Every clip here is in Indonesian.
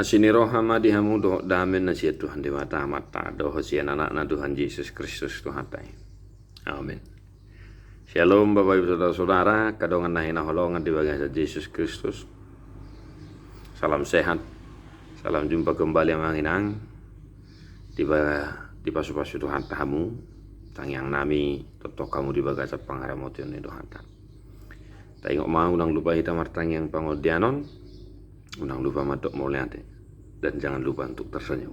Asini rohama dihamu doh damen na siya Tuhan di mata doh siya anak na Tuhan Yesus Kristus Tuhan tay. Amin. Shalom Bapak Ibu Saudara-saudara, kadongan na hinaholongan di bagasa Yesus Kristus. Salam sehat, salam jumpa kembali ang manginang di pasu-pasu Tuhan tamu, tangyang nami totok kamu di bagasa pangaramotion ni Tuhan ta. Tengok mau unang lupa hitam martang yang pangodianon, unang lupa matok mauliate, dan jangan lupa untuk tersenyum.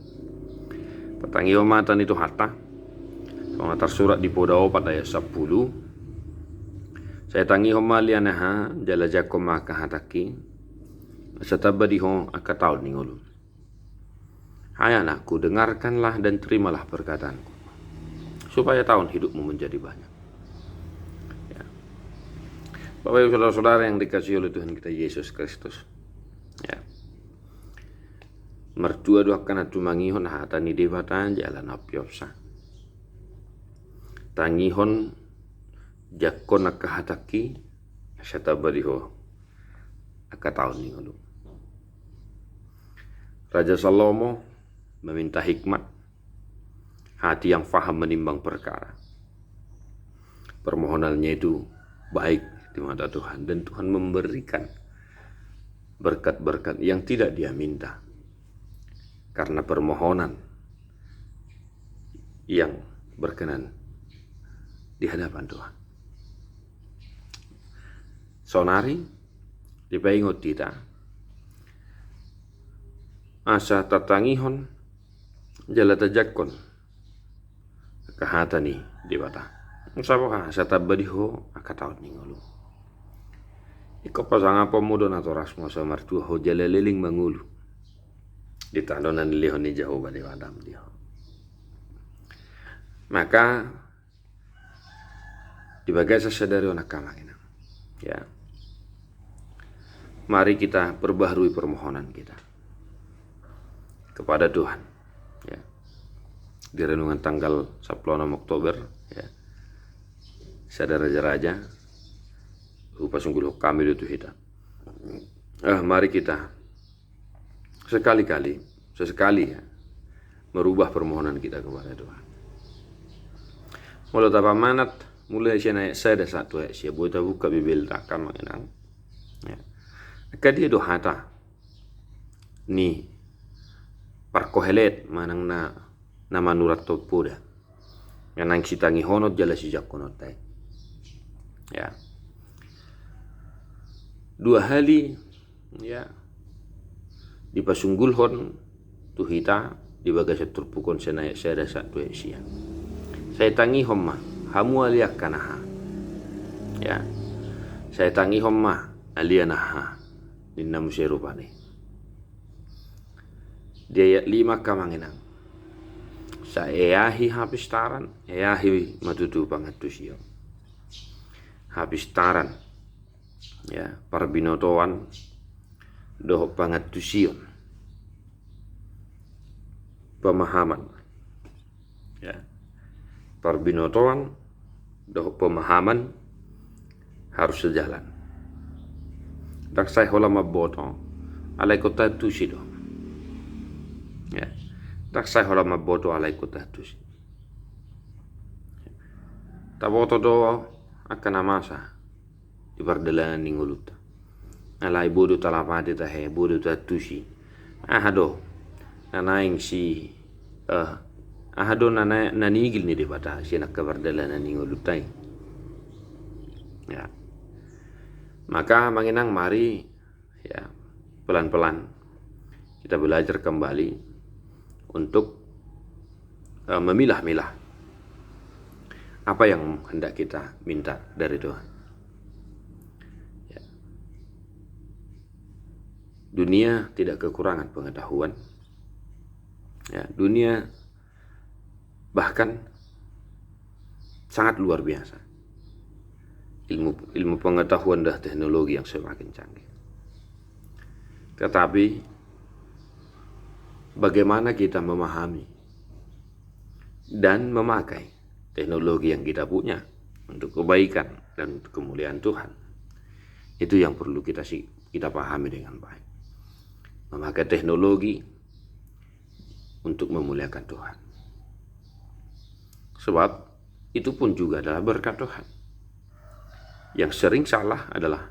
Petangi omatan itu harta, kalau tersurat di Podao pada ayat 10. Saya tangi homalianaha jala jakom maka hataki, setabadiho akatau ningulu. Hai anakku, dengarkanlah dan terimalah perkataanku, supaya tahun hidupmu menjadi banyak. Ya. Bapak Ibu Saudara-saudara yang dikasihi oleh Tuhan kita Yesus Kristus. Ya. Mertua doakan atu mangihon hatani debatan jalan apiopsa. Tangihon jakon akahataki satabariho akataun ningulu. Raja Salomo meminta hikmat, hati yang faham menimbang perkara. Permohonannya itu baik di mata Tuhan, dan Tuhan memberikan berkat-berkat yang tidak dia minta karena permohonan yang berkenan di hadapan Tuhan. Sonari dipaingot kita asa tatangihon jala tajakon kahatani di bata. Saboha asa tabadiho akataut ningulu. Iko pasang apa mudo na toras mo sa martua ho jaleleling mangulu. Di tandonan lihon ni Jehovah di wadam dia. Maka dibagai sasadari onak kamangina. Ya. Mari kita perbaharui permohonan kita kepada Tuhan. Ya. Di renungan tanggal 10 Oktober, ya. Sadar raja-raja upasunggul kami itu kita. Mari kita sesekali ya, merubah permohonan kita kepada Tuhan. Mulai tapa manat, mulai siya naik saya satu ya, siya buat buka bibel takkan mengenang. Ya. Kadi do hata ni parkohelet manang na manurat to puda. Yanang sitangi honot jala si jakonot tay. Ya. 2 hari ya dipasunggulhon tuhita di bagai seturpukon senaya saya satu Asia. Saya tangi homma hamu aliak kanaha. Ya. Saya tangi homma alianaha dinna muserupane. Dia 5 kamanginang. Sa eahi habis taran, eahi matutu pangatusio. Habis taran. Ya, parbinotoan doh pangatusion. Pemahaman. Ya. Parbinotoan doh pemahaman harus sejalan. Daksai hola maboto alai kota tusi do. Ya. Daksai hola maboto alai kota tusi. Taboto do akan amasa ibardalan ninguluta. Alai bodo talapati tahe bodo tatusi. Ahado nanaing si ahado nanigil ni debata si nakkabardalan ningulutai. Ya. Maka manginang mari ya pelan-pelan kita belajar kembali untuk memilah-milah apa yang hendak kita minta dari Tuhan. Ya. Dunia tidak kekurangan pengetahuan. Ya, dunia bahkan sangat luar biasa. Ilmu pengetahuan dan teknologi yang semakin canggih. Tetapi bagaimana kita memahami dan memakai teknologi yang kita punya untuk kebaikan dan untuk kemuliaan Tuhan, itu yang perlu kita pahami dengan baik. memakai teknologi untuk memuliakan Tuhan. Sebab itu pun juga adalah berkat Tuhan. Yang sering salah adalah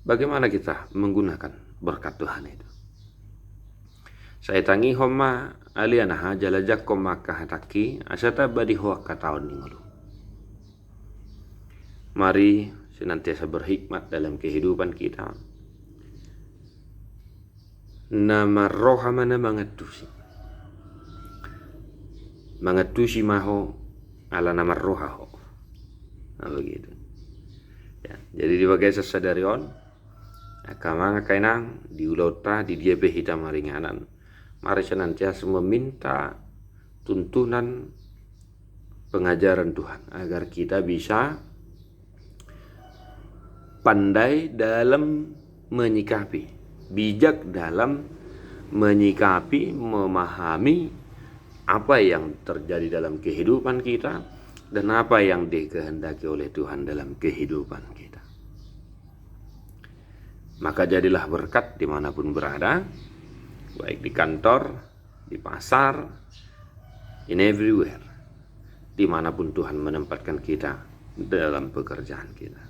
bagaimana kita menggunakan berkat Tuhan itu. Saya tangi homa alianaha jalajak komaka hataki asata badi hoa kataon ningolu. Mari senantiasa berhikmat dalam kehidupan kita. Nama roha mana mangatusi maho ala nama roha ho. Nah, begitu. Ya, jadi dibagai sesadarion akamanga kainang diulota di dia hitam maringanan. Mari senantiasa meminta tuntunan pengajaran Tuhan agar kita bisa pandai dalam menyikapi, bijak dalam menyikapi, memahami apa yang terjadi dalam kehidupan kita dan apa yang dikehendaki oleh Tuhan dalam kehidupan kita. Maka jadilah berkat dimanapun berada, baik di kantor, di pasar, in everywhere, dimanapun Tuhan menempatkan kita dalam pekerjaan kita.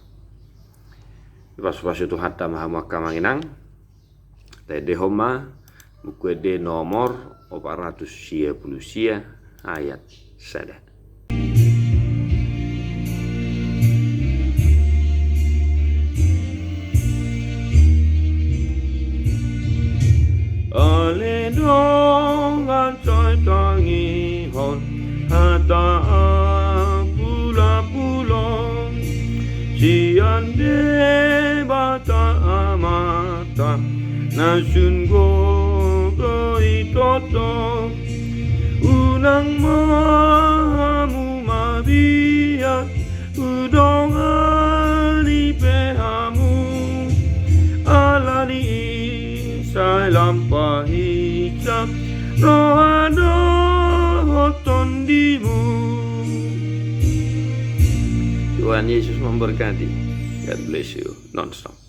Pas-pas itu hatta maha manginang, tede homa, mukwede nomor 410 ayat sada. Ale dongan coy tangi hon hata pula sian de bata amata nasun go itoto unang mahamu mabiat udong ali pehamu alani salam pahicap rohado hotondimu. Tuhan Yesus memberkati. God bless you non-stop.